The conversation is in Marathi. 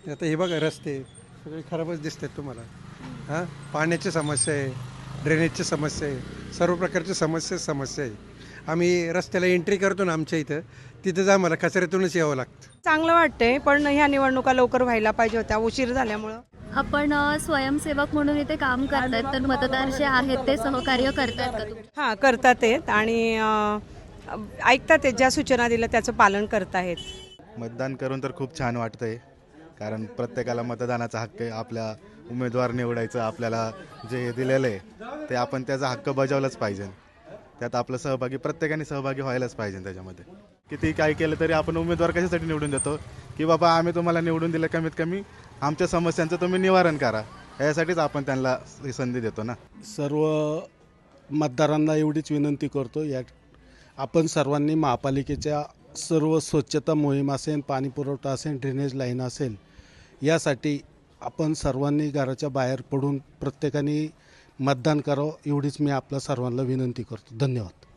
आता हे बघा रस्ते सगळे खराबच दिसतात तुम्हाला. हां, पाण्याची समस्या आहे, ड्रेनेजची समस्या आहे, सर्व प्रकारची समस्या आहे. आम्ही रस्त्याला एंट्री करतो ना आमच्या इथं, तिथंच आम्हाला कचऱ्यातूनच यावं लागतं. चांगलं वाटतंय, पण ह्या निवडणुका लवकर व्हायला पाहिजे होत्या, उशीर झाल्यामुळं. आपण स्वयंसेवक म्हणून इथे काम करतायत, तर मतदार जे आहेत ते सहकार्य करतायत का तुम्ही? हां, करतात आहेत आणि ऐकतात आहेत, ज्या सूचना दिल्या त्याचं पालन करत आहेत. मतदान करून तर खूप छान वाटतंय, कारण प्रत्येकाला मतदानाचा हक्क आहे. आपल्या उमेदवार निवडायचं, आपल्याला जे दिलेलं आहे ते आपण त्याचा हक्क बजावलाच पाहिजे. त्यात आपलं प्रत्येकाने सहभागी व्हायलाच पाहिजे. त्याच्यामध्ये किती काय केलं तरी आपण उमेदवार कशासाठी निवडून देतो, की बाबा आम्ही तुम्हाला निवडून दिलं, कमीत कमी आमच्या समस्यांचं तुम्ही निवारण करा, यासाठीच आपण त्यांना ही संधी देतो ना. सर्व मतदारांना एवढीच विनंती करतो, आपण सर्वांनी महापालिकेच्या सर्व स्वच्छता मोहीम असेल, पाणी पुरवठा असेल, ड्रेनेज लाईन असेल, यासाठी आपण सर्वांनी घराच्या बाहेर पडून प्रत्येकाने मतदान करावं, एवढीच मी आपल्या सर्वांना विनंती करतो. धन्यवाद.